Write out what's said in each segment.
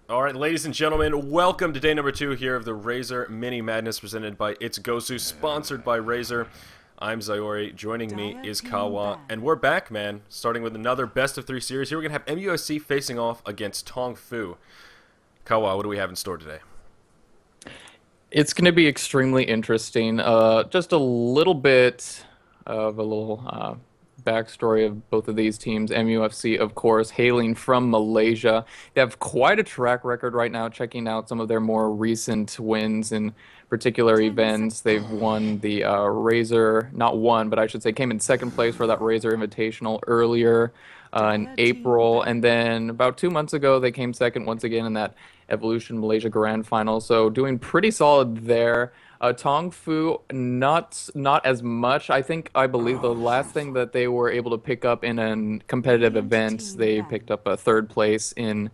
All right, ladies and gentlemen, welcome to day number 2 here of the Razer Mini Madness presented by It's Gosu, sponsored by Razer. I'm Zyori, joining me is Kawa, and we're back, man, starting with another best of 3 series. Here we're going to have MUFC facing off against TongFu. Kawa, what do we have in store today? It's going to be extremely interesting. Just a little bit of a little backstory of both of these teams. MUFC, of course, hailing from Malaysia. They have quite a track record right now, checking out some of their more recent wins in particular events. They've won the Razer, not won, but I should say came in second place for that Razer Invitational earlier in April. And then about 2 months ago, they came second once again in that Evolution Malaysia Grand Final. So doing pretty solid there. TongFu, not as much. I believe the last thing that they were able to pick up in a competitive event, they picked up a third place in,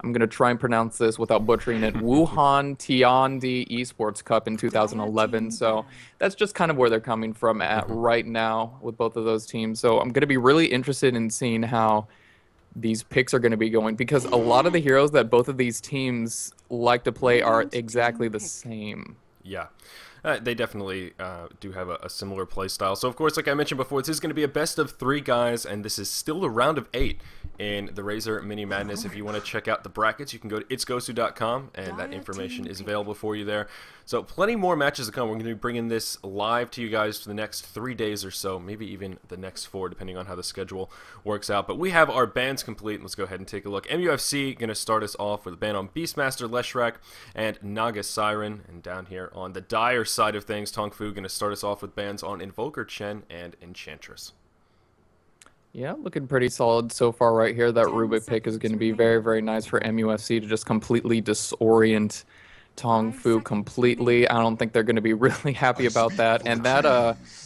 I'm going to try and pronounce this without butchering it, Wuhan Tiandi Esports Cup in 2011. So that's just kind of where they're coming from at right now with both of those teams. So I'm going to be really interested in seeing how these picks are going to be going, because a lot of the heroes that both of these teams like to play are exactly the same. Yeah. They definitely do have a similar play style. So, of course, like I mentioned before, this is going to be a best of 3, guys, and this is still the round of 8 in the Razer Mini Madness. If you want to check out the brackets, you can go to itsgosu.com, and that information is available for you there. So, plenty more matches to come. We're going to be bringing this live to you guys for the next 3 days or so, maybe even the next 4, depending on how the schedule works out. But we have our bans complete. Let's go ahead and take a look. MUFC going to start us off with a ban on Beastmaster, Leshrak, and Naga Siren. And down here on the Dire side of things, TongFu going to start us off with bans on Invoker Chen and Enchantress. Yeah, looking pretty solid so far right here. That Rubik pick is going to be very, very nice for MUFC to just completely disorient TongFu completely. I don't think they're going to be really happy about that. And that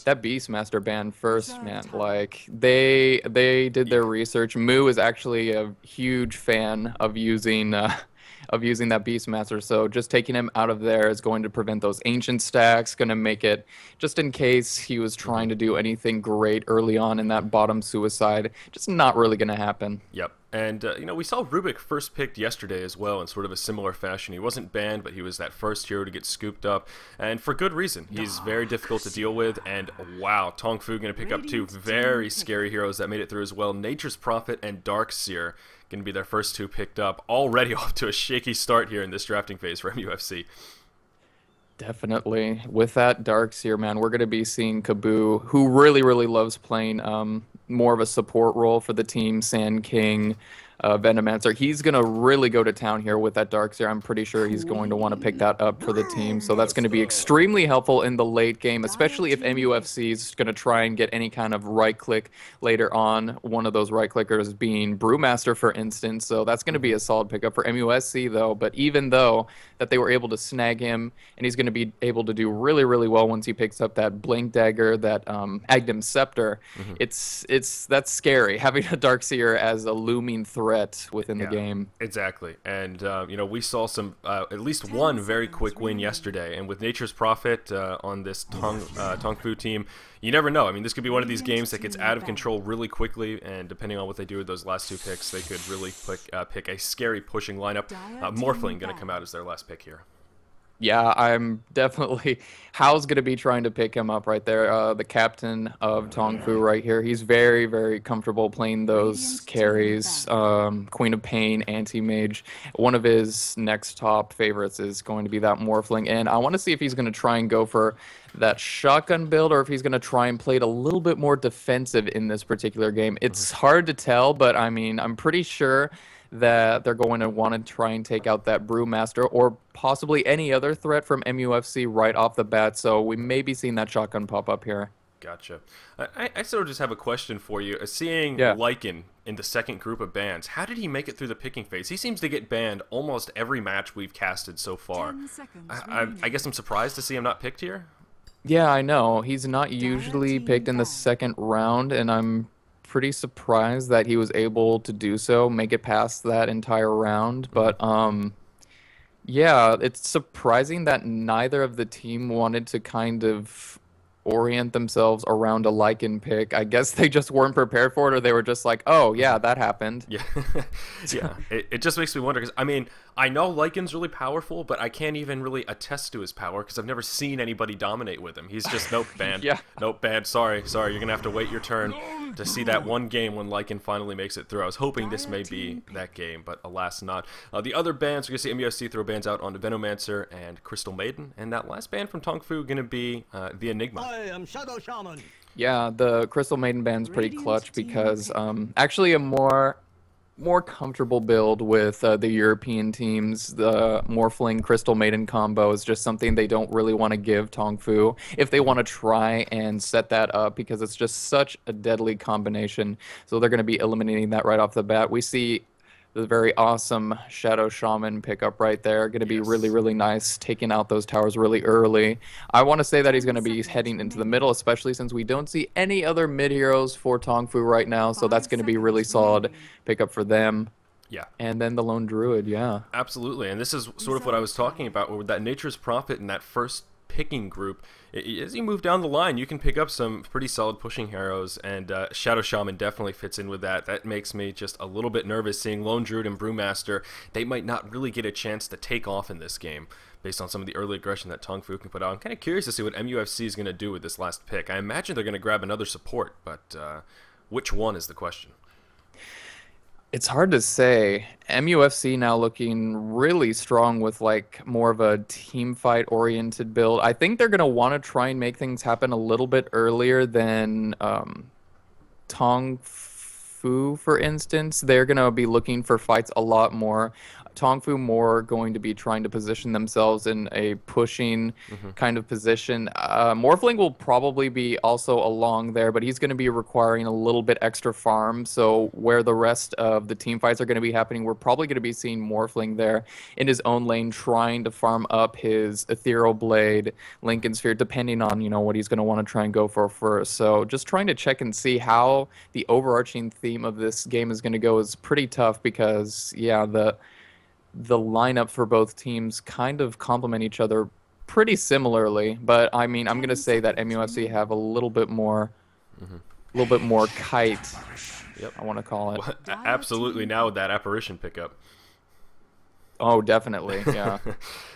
Beastmaster ban first, man, like they did their research. Mu is actually a huge fan of using that Beastmaster, so just taking him out of there is going to prevent those ancient stacks, going to make it, just in case he was trying to do anything great early on in that bottom suicide, just not really going to happen. Yep. And, you know, we saw Rubik first picked yesterday as well in sort of a similar fashion. He wasn't banned, but he was that first hero to get scooped up, and for good reason. He's very difficult to deal with, and wow, TongFu going to pick up 2 very scary heroes that made it through as well. Nature's Prophet and Darkseer going to be their first 2 picked up. Already off to a shaky start here in this drafting phase for MUFC. Definitely. With that Darkseer, man, we're going to be seeing Kaboo, who really, really loves playing more of a support role for the team, Sand King, Venomancer. He's going to really go to town here with that Darkseer. I'm pretty sure he's going to want to pick that up for the team. So that's going to be extremely helpful in the late game, especially if MUFC is going to try and get any kind of right-click later on, one of those right-clickers being Brewmaster, for instance. So that's going to be a solid pickup for MUSC, though. But even though that they were able to snag him, and he's going to be able to do really, really well once he picks up that Blink Dagger, that Agdam Scepter, that's scary, having a Darkseer as a looming threat within the game. Exactly. And, you know, we saw some, at least one very quick win yesterday. And with Nature's Prophet on this TongFu team, you never know. I mean, this could be one of these games that gets out of control really quickly. And depending on what they do with those last 2 picks, they could really pick a scary pushing lineup. Morphling going to come out as their last pick here. Yeah, I'm definitely... Hal's going to be trying to pick him up right there. The captain of TongFu right here. He's very, very comfortable playing those carries. Queen of Pain, Anti-Mage. One of his next top favorites is going to be that Morphling. And I want to see if he's going to try and go for that shotgun build, or if he's going to try and play it a little bit more defensive in this particular game. It's hard to tell, but I mean, I'm pretty sure that they're going to want to try and take out that Brewmaster or possibly any other threat from MUFC right off the bat. So we may be seeing that shotgun pop up here. Gotcha. I sort of just have a question for you. Seeing Lycan in the second group of bans, how did he make it through the picking phase? He seems to get banned almost every match we've casted so far. I guess I'm surprised to see him not picked here. Yeah, I know. He's not usually picked in the second round, and I'm pretty surprised that he was able to do so, make it past that entire round. But yeah, it's surprising that neither of the team wanted to kind of orient themselves around a Lycan pick. I guess they just weren't prepared for it, or they were just like, oh, yeah, that happened. Yeah, yeah. It just makes me wonder, because, I mean, I know Lycan's really powerful, but I can't even really attest to his power, because I've never seen anybody dominate with him. He's just, nope, banned. Yeah. Nope, banned. Sorry, you're going to have to wait your turn to see that one game when Lycan finally makes it through. I was hoping this may be that game, but alas not. The other bans, we're going to see MUFC throw bans out on Venomancer and Crystal Maiden, and that last ban from TongFu going to be the Enigma. I am Shadow Shaman. Yeah, the Crystal Maiden band's pretty clutch because actually a more comfortable build with the European teams. The Morphling Crystal Maiden combo is just something they don't really want to give TongFu if they want to try and set that up, because it's just such a deadly combination. So they're going to be eliminating that right off the bat. We see the very awesome Shadow Shaman pickup right there. Going to be really, really nice, taking out those towers really early. I want to say that he's going to be heading into the middle, especially since we don't see any other mid heroes for TongFu right now. So that's going to be really solid pickup for them. Yeah. And then the Lone Druid, yeah. Absolutely. And this is sort of what I was talking about with that Nature's Prophet in that first picking group. As you move down the line, you can pick up some pretty solid pushing heroes, and Shadow Shaman definitely fits in with that. That makes me just a little bit nervous seeing Lone Druid and Brewmaster. They might not really get a chance to take off in this game based on some of the early aggression that TongFu can put out. I'm kind of curious to see what MUFC is going to do with this last pick. I imagine they're going to grab another support, but which one is the question? It's hard to say. MUFC now looking really strong with like more of a team fight oriented build. I think they're going to want to try and make things happen a little bit earlier than TongFu, for instance. They're going to be looking for fights a lot more. TongFu more going to be trying to position themselves in a pushing kind of position. Morphling will probably be also along there, but he's going to be requiring a little bit extra farm. So where the rest of the team fights are going to be happening, we're probably going to be seeing Morphling there in his own lane trying to farm up his Ethereal Blade, Lincoln Sphere, depending on, you know, what he's going to want to try and go for first. So just trying to check and see how the overarching theme of this game is going to go is pretty tough because, yeah, the lineup for both teams kind of complement each other pretty similarly, but I mean, I'm gonna say that MUFC have a little bit more kite. Yep. I want to call it. Well, absolutely. Now with that apparition pickup. Oh, definitely. Yeah.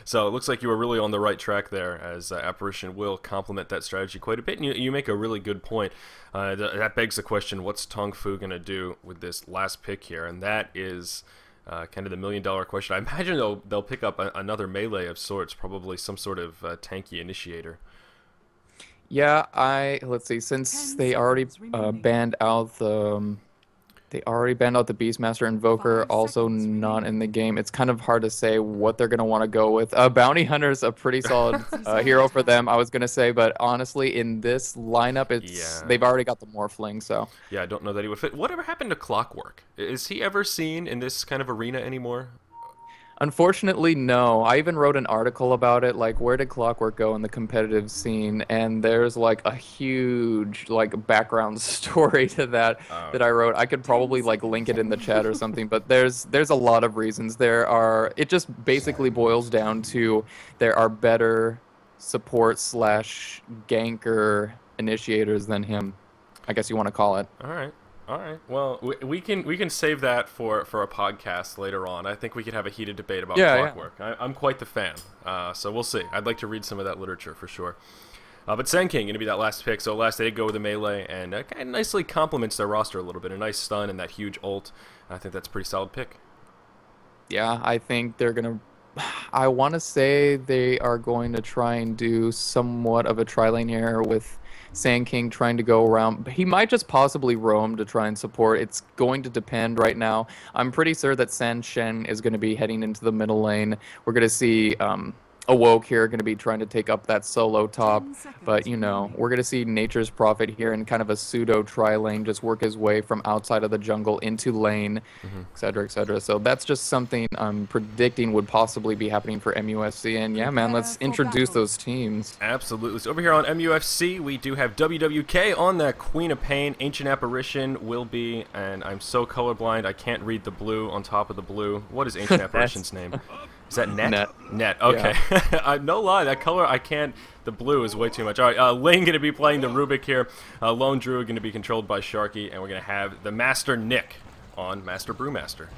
So it looks like you were really on the right track there, as apparition will complement that strategy quite a bit. And you make a really good point. That begs the question: what's TongFu gonna do with this last pick here? And that is kind of the million-dollar question. I imagine they'll pick up another melee of sorts, probably some sort of tanky initiator. Yeah, let's see. Since they already banned out the Beastmaster Invoker, also not in the game. It's kind of hard to say what they're gonna want to go with. Bounty Hunter's a pretty solid hero for them, I was gonna say, but honestly, in this lineup, they've already got the Morphling, so. Yeah, I don't know that he would fit. Whatever happened to Clockwork? Is he ever seen in this kind of arena anymore? Unfortunately, no. I even wrote an article about it, like, where did Clockwork go in the competitive scene? And there's, like, a huge, like, background story to that that I wrote. I could probably, like, link it in the chat or something, but there's a lot of reasons. It just basically boils down to there are better support / ganker initiators than him, I guess you want to call it. All right. Well, we can save that for a podcast later on. I think we could have a heated debate about Clockwork. Yeah. I'm quite the fan, so we'll see. I'd like to read some of that literature for sure. But Sand King going to be that last pick. So last they did go with a melee, and kind of nicely complements their roster a little bit. A nice stun and that huge ult. I think that's a pretty solid pick. Yeah, I think they're going to... I want to say they are going to try and do somewhat of a tri-lane here with Sand King trying to go around. He might just possibly roam to try and support. It's going to depend right now. I'm pretty sure that San Shen is going to be heading into the middle lane. We're going to see Awoke here going to be trying to take up that solo top, but you know, we're going to see Nature's Prophet here in kind of a pseudo tri-lane just work his way from outside of the jungle into lane, etc., etc. So that's just something I'm predicting would possibly be happening for MUFC, and yeah, man, let's introduce those teams. Absolutely. So over here on MUFC, we do have WWK on that Queen of Pain. Ancient Apparition will be, and I'm so colorblind, I can't read the blue on top of the blue. What is Ancient Apparition's name? Is that net? Net. Net, okay. Yeah. No lie, that color, I can't. The blue is way too much. All right, Ling going to be playing the Rubik here. Lone Druid going to be controlled by Sharky, and we're going to have the Master Nick on Master Brewmaster.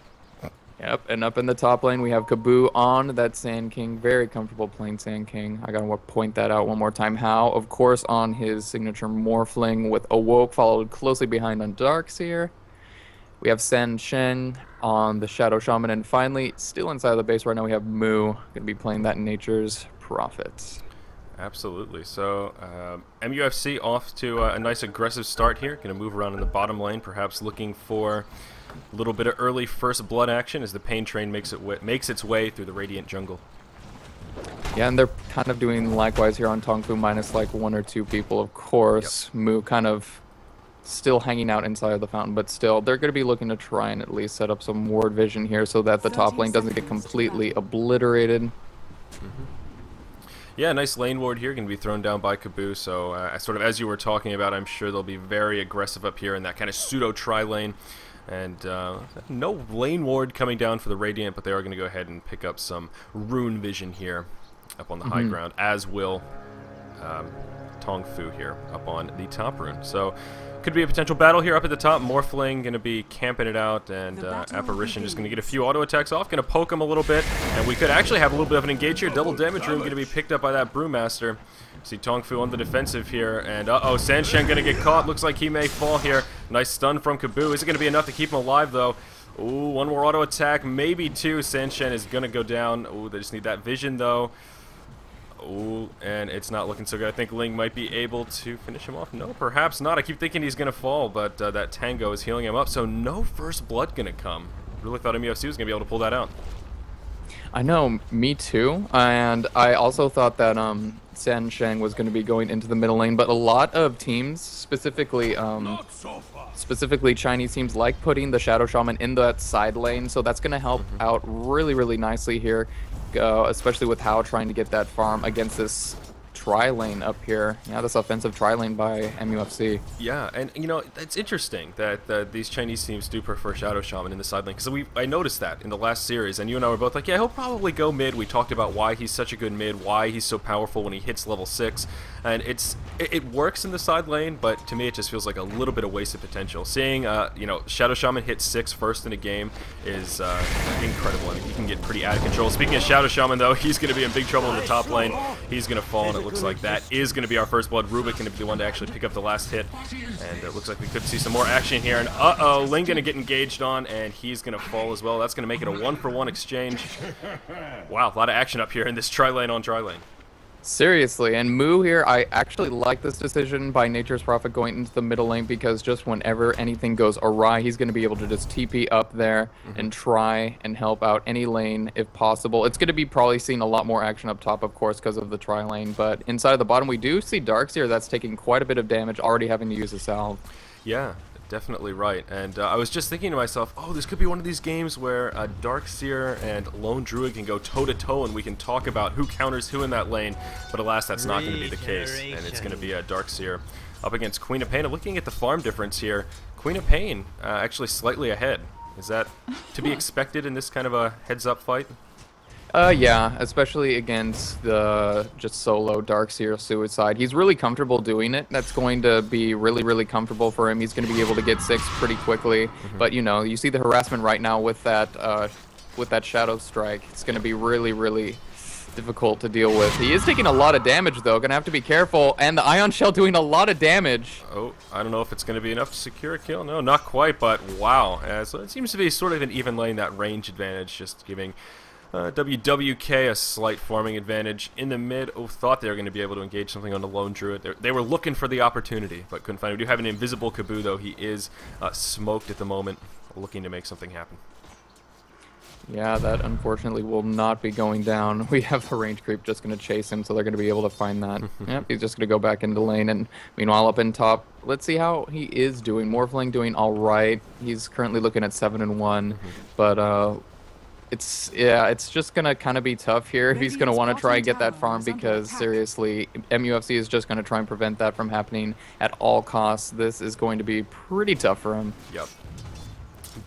Yep, and up in the top lane we have Kaboo on that Sand King. Very comfortable playing Sand King. I gotta point that out one more time. How, of course, on his signature Morphling with Awoke, followed closely behind on Darkseer. We have Sen Sheng on the Shadow Shaman, and finally, still inside of the base right now, we have Mu gonna be playing that Nature's Prophet. Absolutely. So MUFC off to a nice aggressive start here. Going to move around in the bottom lane, perhaps looking for a little bit of early first blood action as the Pain Train makes its way through the Radiant jungle. Yeah, and they're kind of doing likewise here on TongFu, minus like 1 or 2 people, of course. Yep. Mu kind of still hanging out inside of the fountain, but still, they're going to be looking to try and at least set up some ward vision here so that the top lane doesn't get completely obliterated. Mm-hmm. Yeah, nice lane ward here, going to be thrown down by Kaboo, so sort of as you were talking about, I'm sure they'll be very aggressive up here in that kind of pseudo-tri lane. And no lane ward coming down for the Radiant, but they are going to go ahead and pick up some rune vision here up on the high ground, as will TongFu here up on the top rune. So could be a potential battle here up at the top. Morphling going to be camping it out, and Apparition just going to get a few auto attacks off, going to poke him a little bit, and we could actually have a little bit of an engage here. Double damage rune going to be picked up by that Brewmaster. See TongFu on the defensive here, and uh-oh, Sanshen going to get caught. Looks like he may fall here. Nice stun from Kaboo. Is it going to be enough to keep him alive, though? Ooh, 1 more auto attack, maybe 2. Sanshen is going to go down. Ooh, they just need that vision, though. Ooh, and it's not looking so good. I think Ling might be able to finish him off. No, perhaps not. I keep thinking he's going to fall, but that Tango is healing him up, so no first blood going to come. Really thought MUFC was going to be able to pull that out. I know, me too, and I also thought that San Sheng was going to be going into the middle lane, but a lot of teams, specifically Chinese teams, like putting the Shadow Shaman in that side lane, so that's going to help out really, really nicely here, especially with Hao trying to get that farm against this tri-lane up here. Yeah, this offensive tri-lane by MUFC. Yeah, and you know, it's interesting that these Chinese teams do prefer Shadow Shaman in the side lane, because I noticed that in the last series, and you and I were both like, yeah, he'll probably go mid. We talked about why he's such a good mid, why he's so powerful when he hits level 6, and it works in the side lane, but to me it just feels like a little bit of wasted potential. Seeing you know, Shadow Shaman hit 6 first in a game is incredible. I mean, he can get pretty out of control. Speaking of Shadow Shaman, though, he's going to be in big trouble in the top lane. He's going to fall, and it looks like that is going to be our first blood. Rubik going to be the one to actually pick up the last hit, and it looks like we could see some more action here. And uh-oh, Ling going to get engaged on, and he's going to fall as well. That's going to make it a 1-for-1 exchange. Wow, a lot of action up here in this tri-lane on tri-lane. Seriously, and Mu here, I actually like this decision by Nature's Prophet going into the middle lane, because just whenever anything goes awry, he's going to be able to just TP up there and try and help out any lane if possible. It's going to be probably seeing a lot more action up top, of course, because of the tri-lane, but inside of the bottom, we do see Darkseer that's taking quite a bit of damage, already having to use a salve. Yeah. Definitely right, and I was just thinking to myself, oh, this could be one of these games where Darkseer and Lone Druid can go toe-to-toe, and we can talk about who counters who in that lane, but alas, that's not going to be the case, and it's going to be Darkseer up against Queen of Pain. Looking at the farm difference here, Queen of Pain actually slightly ahead. Is that to be expected in this kind of a heads-up fight? Yeah, especially against the just solo Darkseer Suicide. He's really comfortable doing it. That's going to be really, really comfortable for him. He's going to be able to get 6 pretty quickly. But, you know, you see the harassment right now with that Shadow Strike. It's going to be really, really difficult to deal with. He is taking a lot of damage, though. Going to have to be careful. And the Ion Shell doing a lot of damage. Oh, I don't know if it's going to be enough to secure a kill. No, not quite, but wow. So it seems to be sort of an even lane, that range advantage, just giving WWK a slight farming advantage in the mid. Oh, thought they were going to be able to engage something on the Lone Druid. They were looking for the opportunity, but couldn't find it. We do have an invisible Kaboo, though. He is smoked at the moment, looking to make something happen. Yeah, that unfortunately will not be going down. We have the range creep just going to chase him, so they're going to be able to find that. Yep, he's just going to go back into lane, and meanwhile up in top, let's see how he is doing. Morphling doing all right. He's currently looking at 7-1, but it's just gonna kind of be tough here if he's gonna want to try and get that farm, because seriously, MUFC is just gonna try and prevent that from happening at all costs. This is going to be pretty tough for him. Yep.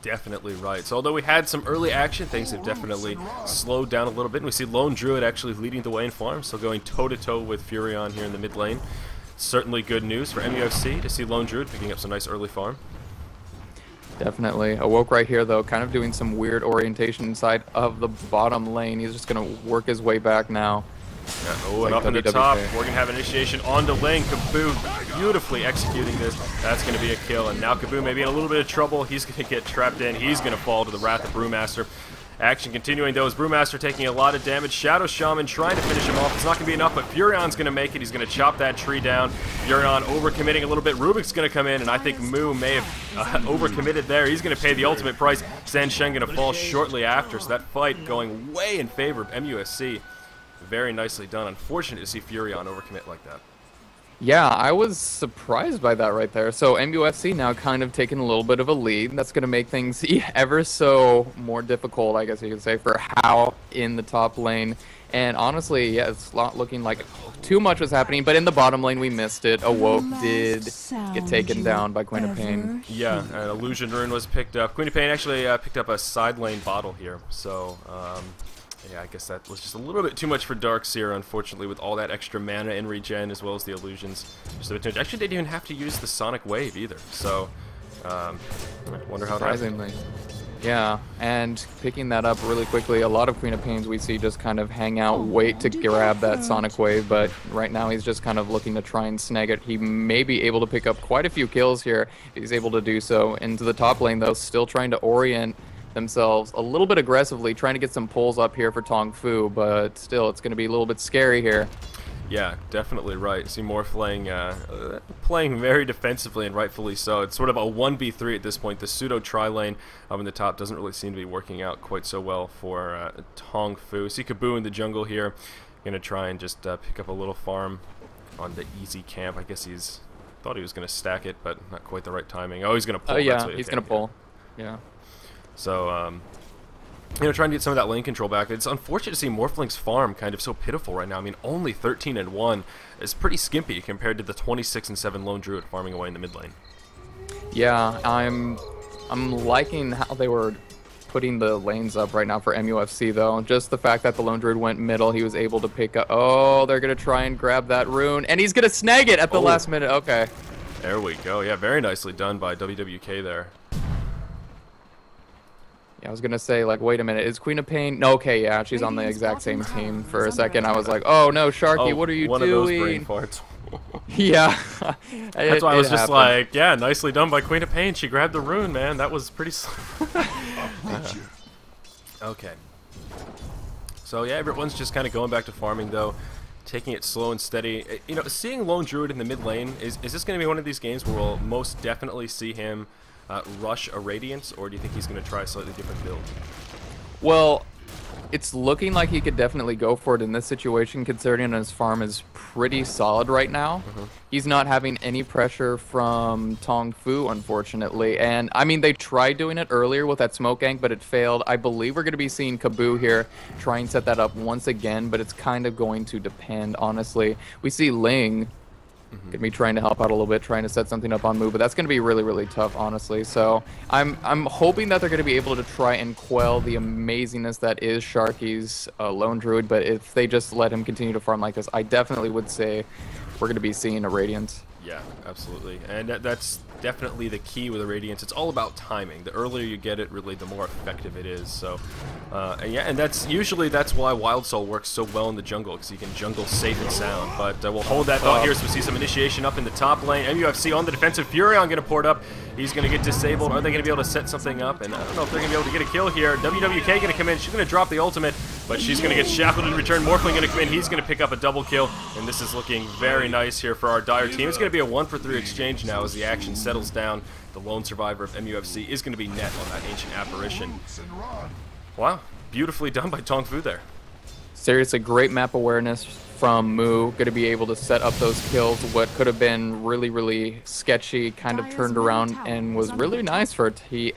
Definitely right. So although we had some early action, things have definitely slowed down a little bit. And we see Lone Druid actually leading the way in farm, so going toe-to-toe with Furion here in the mid lane. Certainly good news for MUFC to see Lone Druid picking up some nice early farm. Definitely. Awoke right here, though, kind of doing some weird orientation inside of the bottom lane. He's just going to work his way back now. Yeah, oh, and up in the top, we're going to have initiation onto lane. Kaboo beautifully executing this. That's going to be a kill, and now Kaboo may be in a little bit of trouble. He's going to get trapped in. He's going to fall to the wrath of Brewmaster. Action continuing, though, as Brewmaster taking a lot of damage. Shadow Shaman trying to finish him off. It's not going to be enough, but Furion's going to make it. He's going to chop that tree down. Furion overcommitting a little bit. Rubik's going to come in, and I think Mu may have overcommitted there. He's going to pay the ultimate price. San Shen going to fall shortly after, so that fight going way in favor of MUSC. Very nicely done. Unfortunate to see Furion overcommit like that. Yeah, I was surprised by that right there. So MUFC now kind of taking a little bit of a lead. That's going to make things ever so more difficult, I guess you could say, for How in the top lane. And honestly, yeah, it's not looking like too much was happening, but in the bottom lane we missed it. Awoke did get taken down by Queen of Pain. Yeah, an Illusion Rune was picked up. Queen of Pain actually picked up a side lane bottle here, so yeah, I guess that was just a little bit too much for Darkseer, unfortunately, with all that extra mana and regen as well as the illusions. Just a bit too much. Actually, they didn't even have to use the Sonic Wave either, so I wonder how that happened. Yeah, and picking that up really quickly, a lot of Queen of Pains we see just kind of hang out, wait to grab that Sonic Wave, but right now he's just kind of looking to try and snag it. He may be able to pick up quite a few kills here. He's able to do so. Into the top lane, though, still trying to orient themselves a little bit aggressively, trying to get some pulls up here for TongFu, but still, it's going to be a little bit scary here. Yeah, definitely right. See Morph playing very defensively, and rightfully so. It's sort of a 1v3 at this point. The pseudo tri-lane up in the top doesn't really seem to be working out quite so well for TongFu. See Kaboo in the jungle here. Going to try and just pick up a little farm on the easy camp. I guess he's thought he was going to stack it, but not quite the right timing. Oh, he's going to pull. Yeah, he's going to pull. Yeah. So, you know, trying to get some of that lane control back. It's unfortunate to see Morphling's farm kind of so pitiful right now. I mean, only 13-1 is pretty skimpy compared to the 26-7 Lone Druid farming away in the mid lane. Yeah, I'm liking how they were putting the lanes up right now for MUFC, though. Just the fact that the Lone Druid went middle, he was able to pick up... Oh, they're going to try and grab that rune, and he's going to snag it at the last minute. Okay. There we go. Yeah, very nicely done by WWK there. Yeah, I was gonna say, like, wait a minute, is Queen of Pain? No, okay, yeah, she's on the exact same team. For a second, I was like, oh no, Sharky, what are you doing? One of those brain farts. Yeah. That's why I was just like, yeah, nicely done by Queen of Pain. She grabbed the rune, man. That was pretty. Okay. So yeah, everyone's just kind of going back to farming though, taking it slow and steady. You know, seeing Lone Druid in the mid lane, is this going to be one of these games where we'll most definitely see him rush a Radiance, or do you think he's going to try a slightly different build? Well, it's looking like he could definitely go for it in this situation, considering his farm is pretty solid right now. He's not having any pressure from TongFu, unfortunately. And, I mean, they tried doing it earlier with that smoke gank, but it failed. I believe we're going to be seeing Kaboo here try and set that up once again, but it's kind of going to depend, honestly. We see Ling gonna be trying to help out a little bit, trying to set something up on Mu, but that's gonna be really, really tough, honestly. So I'm hoping that they're gonna be able to try and quell the amazingness that is Sharky's Lone Druid, but if they just let him continue to farm like this, I definitely would say we're gonna be seeing a Radiance. Yeah, absolutely, and that's definitely the key with the Radiance. It's all about timing. The earlier you get it, really, the more effective it is. So, and yeah, and that's why Wild Soul works so well in the jungle, because you can jungle safe and sound. But we'll hold that thought here, so we see some initiation up in the top lane. MUFC on the defensive. Furion going to port up. He's going to get disabled. Are they going to be able to set something up? And I don't know if they're going to be able to get a kill here. WWK going to come in. She's going to drop the ultimate, but she's going to get shackled in return. Morphling going to come in. He's going to pick up a double kill, and this is looking very nice here for our Dire team. It's going to be a 1-for-3 exchange now as the action settles down. The lone survivor of MUFC is going to be net on that ancient apparition. Wow, beautifully done by TongFu there. Seriously, great map awareness from Mu. Going to be able to set up those kills. What could have been really, really sketchy kind of turned around and was really nice for TF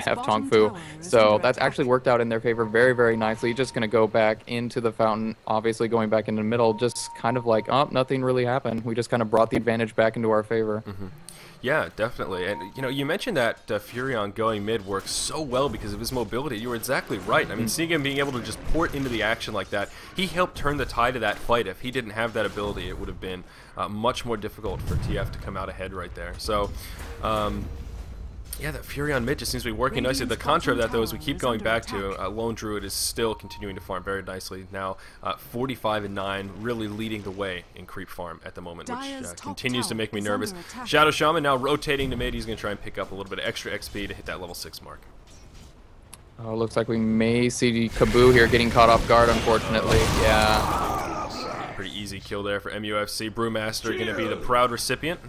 TongFu. So that's actually worked out in their favor very, very nicely. Just going to go back into the fountain, obviously going back in the middle, just kind of like, oh, nothing really happened. We just kind of brought the advantage back into our favor. Yeah, definitely. And, you know, you mentioned that Furion going mid works so well because of his mobility. You were exactly right. I mean, seeing him being able to just port into the action like that, he helped turn the tide of that fight. If he didn't have that ability, it would have been much more difficult for TF to come out ahead right there. So, yeah, that Furion mid just seems to be working nicely. The contra of that, though, is we keep going back to Lone Druid is still continuing to farm very nicely. Now 45-9, really leading the way in creep farm at the moment, which continues to make me nervous. Shadow Shaman now rotating to mid. He's going to try and pick up a little bit of extra XP to hit that level 6 mark. Oh, looks like we may see Kabu here getting caught off guard, unfortunately. Yeah. Pretty easy kill there for MUFC. Brewmaster going to be the proud recipient.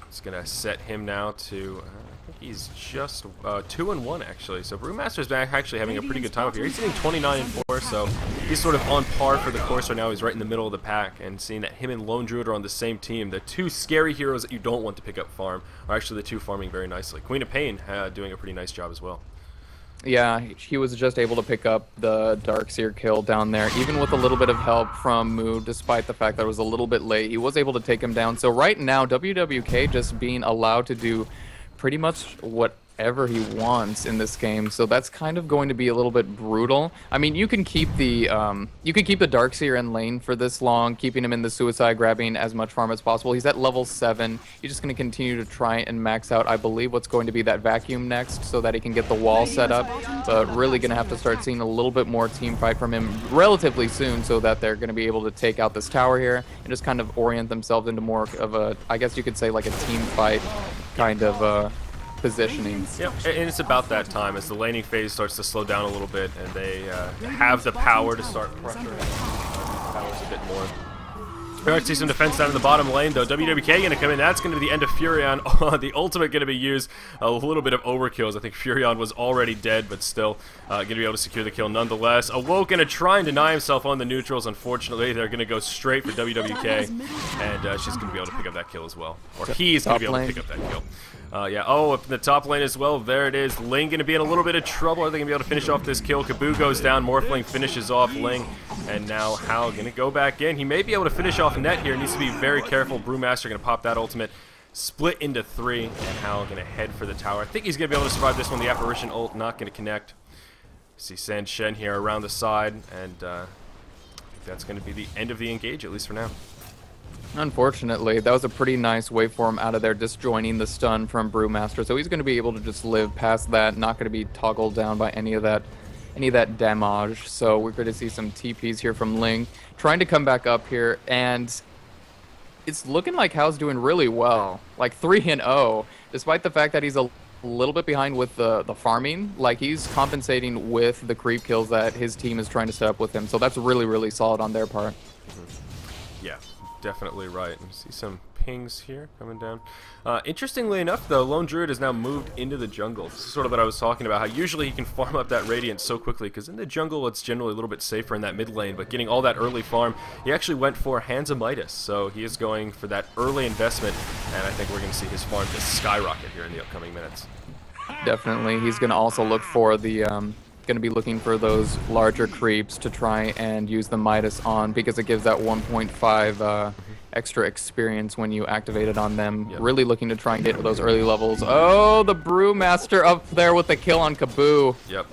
It's going to set him now to, I think he's just 2-1 actually. So Brewmaster's back actually having a pretty good time up here. He's hitting 29-4, so he's sort of on par for the course right now. He's right in the middle of the pack, and seeing that him and Lone Druid are on the same team, the two scary heroes that you don't want to pick up farm are actually the two farming very nicely. Queen of Pain doing a pretty nice job as well. Yeah, he was just able to pick up the Darkseer kill down there, even with a little bit of help from Moo, despite the fact that it was a little bit late. He was able to take him down. So right now, WWK just being allowed to do pretty much whatever he wants in this game. So that's kind of going to be a little bit brutal. I mean, you can keep the Darkseer in lane for this long, keeping him in the suicide, grabbing as much farm as possible. He's at level 7. You're just going to continue to try and max out, I believe, what's going to be that vacuum next, so that he can get the wall set up. But really going to have to start seeing a little bit more team fight from him relatively soon, so that they're going to be able to take out this tower here and just kind of orient themselves into more of a, I guess you could say, like a team fight kind of positioning. Yep, and it's about that time as the laning phase starts to slow down a little bit, and they have the power to start pressuring towers a bit more. We already see some defense down in the bottom lane, though. WWK going to come in. That's going to be the end of Furion. The ultimate going to be used. A little bit of overkills. I think Furion was already dead, but still going to be able to secure the kill nonetheless. Awoke going to try and deny himself on the neutrals. Unfortunately, they're going to go straight for WWK, and she's going to be able to pick up that kill as well. Or he's going to be able to pick up that kill. Yeah, up in the top lane as well. There it is. Ling going to be in a little bit of trouble. Are they going to be able to finish off this kill? Kabu goes down. Morphling finishes off Ling. And now Hao going to go back in. He may be able to finish off net here. Needs to be very careful. Brewmaster going to pop that ultimate. Split into 3. And Hao going to head for the tower. I think he's going to be able to survive this one. The Apparition ult not going to connect. See San Shen here around the side. And I think that's going to be the end of the engage, at least for now. Unfortunately, that was a pretty nice waveform out of there, disjoining the stun from Brewmaster. So he's going to be able to just live past that, not going to be toggled down by any of that damage. So we're going to see some TPs here from Ling, trying to come back up here, and it's looking like Hao's doing really well. Like 3-0, despite the fact that he's a little bit behind with the farming. Like, he's compensating with the creep kills that his team is trying to set up with him. So that's really, really solid on their part. Yeah. Definitely right. See some pings here coming down. Interestingly enough, though, Lone Druid has now moved into the jungle. This is sort of what I was talking about, how usually he can farm up that Radiant so quickly, because in the jungle it's generally a little bit safer in that mid lane, but getting all that early farm, he actually went for Hands of Midas, so he is going for that early investment, and I think we're going to see his farm just skyrocket here in the upcoming minutes. Definitely. He's going to also look for the... going to be looking for those larger creeps to try and use the Midas on, because it gives that 1.5 extra experience when you activate it on them. Yep. Really looking to try and get those early levels. Oh, the Brewmaster up there with the kill on Kabu. Yep.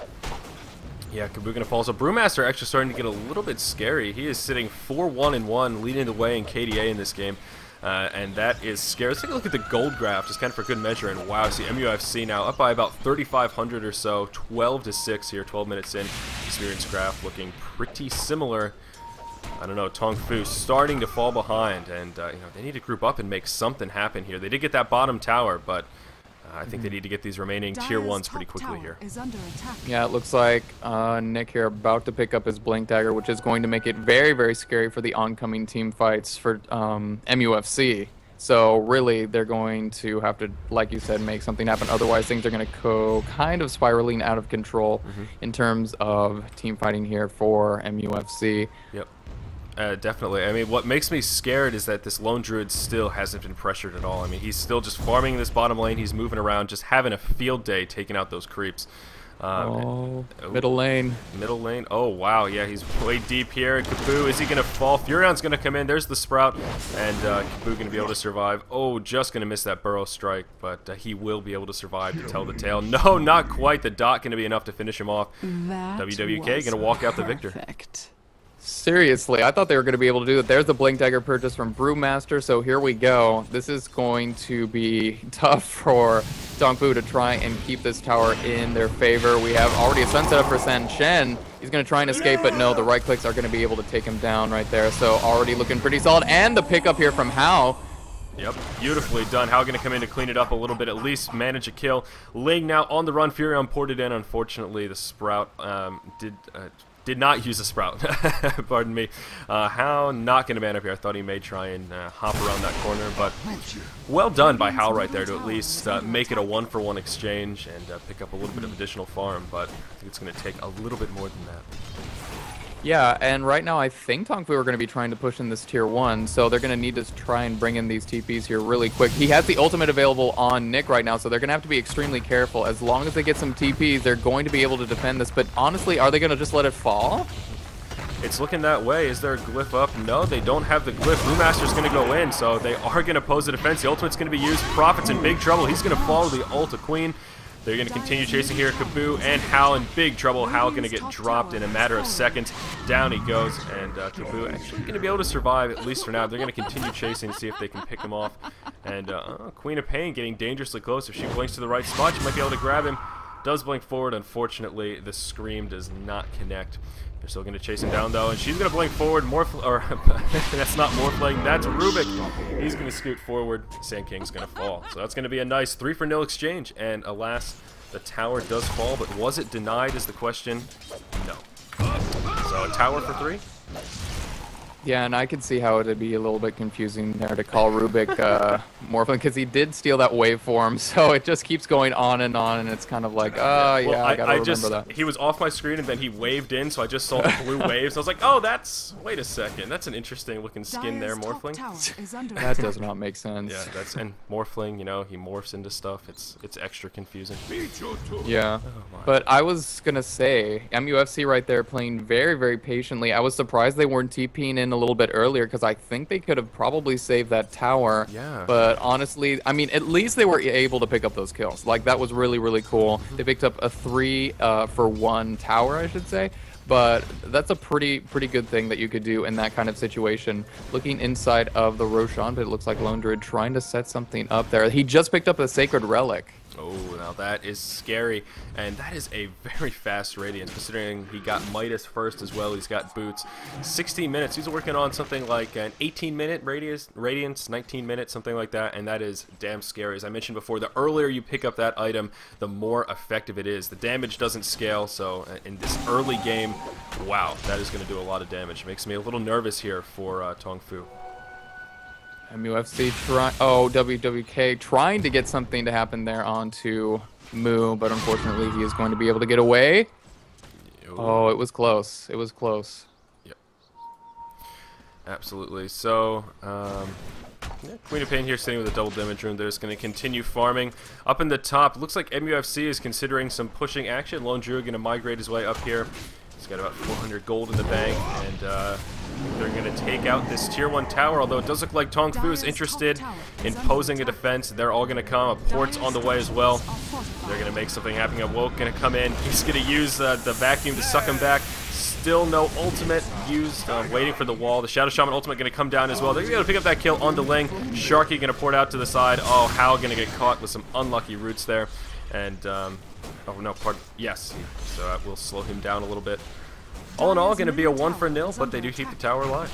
Yeah, Kabu going to fall. So Brewmaster actually starting to get a little bit scary. He is sitting 4-1-1, leading the way in KDA in this game. And that is scary. Let's take a look at the gold graph, just kind of for good measure. And wow, see MUFC now up by about 3,500 or so, 12-6 here, 12 minutes in. Experience graph looking pretty similar. I don't know, TongFu starting to fall behind, and you know, they need to group up and make something happen here. They did get that bottom tower, but I think they need to get these remaining tier 1s pretty quickly here. Yeah, it looks like Nick here about to pick up his Blink Dagger, which is going to make it very, very scary for the oncoming team fights for MUFC. So really, they're going to have to, like you said, make something happen. Otherwise, things are going to go kind of spiraling out of control in terms of team fighting here for MUFC. Yep. Definitely. I mean, what makes me scared is that this Lone Druid still hasn't been pressured at all. I mean, he's still just farming this bottom lane. He's moving around, just having a field day, taking out those creeps. Middle lane. Middle lane. Oh, wow. Yeah, he's way deep here. KaBu, is he going to fall? Furion's going to come in. There's the Sprout. And KaBu going to be able to survive. Oh, just going to miss that Burrow Strike. But he will be able to survive to tell the tale. No, not quite. The dot going to be enough to finish him off. WWK going to walk out the victor. Seriously, I thought they were going to be able to do it. There's the Blink Dagger purchase from Brewmaster, so here we go. This is going to be tough for TongFu to try and keep this tower in their favor. We have already a sunset up for San Shen. He's going to try and escape, but no, the right clicks are going to be able to take him down right there. So already looking pretty solid. And the pickup here from Hao. Yep, beautifully done. Hao going to come in to clean it up a little bit, at least manage a kill. Ling now on the run. Furion ported in. Unfortunately, the Sprout did not use a Sprout. Pardon me. Hao not going to man up here. I thought he may try and hop around that corner, but well done by Hao right there to at least make it a one-for-one exchange and pick up a little bit of additional farm, but I think it's going to take a little bit more than that. Yeah, and right now I think TongFu are going to be trying to push in this tier 1, so they're going to need to try and bring in these TPs here really quick. He has the ultimate available on Nick right now, so they're going to have to be extremely careful. As long as they get some TPs, they're going to be able to defend this, but honestly, are they going to just let it fall? It's looking that way. Is there a glyph up? No, they don't have the glyph. Brewmaster's going to go in, so they are going to pose a defense. The ultimate's going to be used. Prophet's in big trouble. He's going to follow the ult of Queen. They're going to continue chasing here. KaBu and Hao in big trouble. Hao going to get dropped in a matter of seconds. Down he goes, and KaBu actually going to be able to survive, at least for now. They're going to continue chasing to see if they can pick him off. And Queen of Pain getting dangerously close. If she blinks to the right spot, she might be able to grab him. Does blink forward. Unfortunately, the Scream does not connect. They're still going to chase him down, though, and she's going to blink forward. That's not Morphling. That's Rubik. He's going to scoot forward. Sand King's going to fall. So that's going to be a nice 3-for-0 exchange. And alas, the tower does fall, but was it denied is the question? No. So a tower for 3? Yeah, and I could see how it would be a little bit confusing there to call Rubik Morphling, because he did steal that waveform, so it just keeps going on, and it's kind of like, yeah, I gotta remember that. He was off my screen, and then he waved in, so I just saw the blue waves. I was like, oh, wait a second, that's an interesting looking skin there, Morphling. That does not make sense. Yeah, and Morphling, you know, he morphs into stuff. It's extra confusing. Yeah, but I was gonna say, MUFC right there playing very, very patiently. I was surprised they weren't TPing in a little bit earlier, because I think they could have probably saved that tower. Yeah. But honestly, I mean, at least they were able to pick up those kills. Like, that was really, really cool. They picked up a 3-for-1 tower, I should say. But that's a pretty good thing that you could do in that kind of situation. Looking inside of the Roshan, but it looks like Lone Druid trying to set something up there. He just picked up a Sacred Relic. Oh, now that is scary, and that is a very fast Radiance, considering he got Midas first as well. He's got Boots. 16 minutes. He's working on something like an 18-minute Radiance, 19 minutes, something like that, and that is damn scary. As I mentioned before, the earlier you pick up that item, the more effective it is. The damage doesn't scale, so in this early game, wow, that is going to do a lot of damage. Makes me a little nervous here for TongFu. MUFC WWK trying to get something to happen there onto Mu, but unfortunately he is going to be able to get away. Oh, it was close. It was close. Yep. Absolutely. So, Queen of Pain here sitting with a double damage rune. They're just going to continue farming. Up in the top, looks like MUFC is considering some pushing action. Lone Druid going to migrate his way up here. He's got about 400 gold in the bank, and they're going to take out this tier 1 tower, although it does look like TongFu is interested in posing a defense. They're all going to come. A port's on the way as well. They're going to make something happen. A Woke going to come in. He's going to use the vacuum to suck him back. Still no ultimate used. Waiting for the wall. The Shadow Shaman ultimate going to come down as well. They're going to pick up that kill on the Ling. Sharky going to port out to the side. Oh, Hao going to get caught with some unlucky roots there. And, oh no, pardon. Yes. So that will slow him down a little bit. All in all, going to be a 1-for-0, but they do keep the tower alive.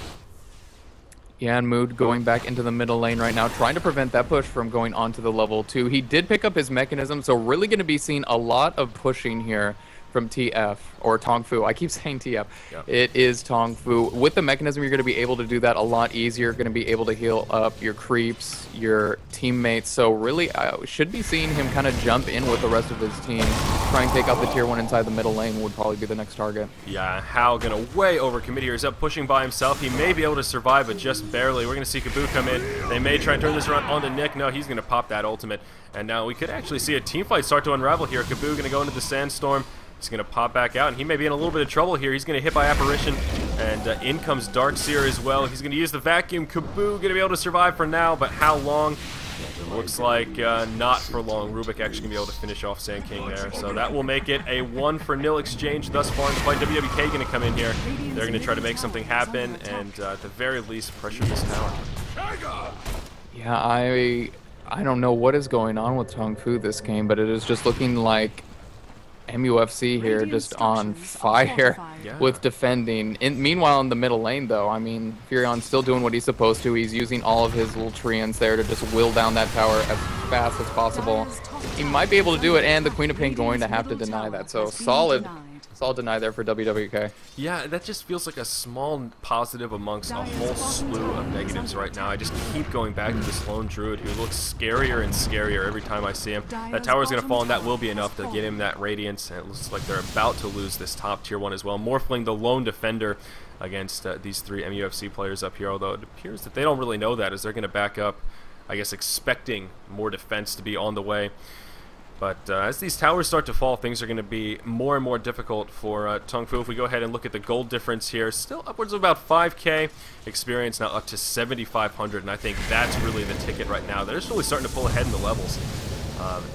Yeah, and Mood going back into the middle lane right now, trying to prevent that push from going on to the level 2. He did pick up his mechanism, so really going to be seeing a lot of pushing here from TF, or TongFu. I keep saying TF. Yep. It is TongFu. With the mechanism, you're going to be able to do that a lot easier. You're going to be able to heal up your creeps, your teammates. So really, I should be seeing him kind of jump in with the rest of his team. Try and take out the tier 1 inside the middle lane would probably be the next target. Yeah, Hao gonna way overcommit here. He's up pushing by himself. He may be able to survive, but just barely. We're gonna see Kabu come in. They may try and turn this around onto Nick. No, he's gonna pop that ultimate. And now we could actually see a team fight start to unravel here. Kabu gonna go into the sandstorm. He's gonna pop back out, and he may be in a little bit of trouble here. He's gonna hit by apparition, and in comes Darkseer as well. He's gonna use the vacuum. Kabu gonna be able to survive for now, but how long? Looks like not for long. Rubik actually gonna be able to finish off Sand King there, so that will make it a 1-0 exchange thus far in the fight. WWK gonna come in here. They're gonna try to make something happen, and at the very least pressure this tower. Yeah, I don't know what is going on with TongFu this game, but it is just looking like MUFC here just on fire with defending. Meanwhile, in the middle lane, though, I mean, Furion's still doing what he's supposed to. He's using all of his little treants there to just will down that tower as fast as possible. He might be able to do it, and the Queen of Pain going to have to deny that. So solid deny there for WWK. Yeah, that just feels like a small positive amongst a whole slew of negatives right now. I just keep going back to this lone druid who looks scarier and scarier every time I see him. That tower's going to fall, and that will be enough to get him that radiance. And it looks like they're about to lose this top tier 1 as well. Morphling the lone defender against these 3 MUFC players up here, although it appears that they don't really know that, as they're going to back up, I guess, expecting more defense to be on the way. But as these towers start to fall, things are going to be more and more difficult for TongFu. If we go ahead and look at the gold difference here, still upwards of about 5k experience, now up to 7,500, and I think that's really the ticket right now. They're just really starting to pull ahead in the levels,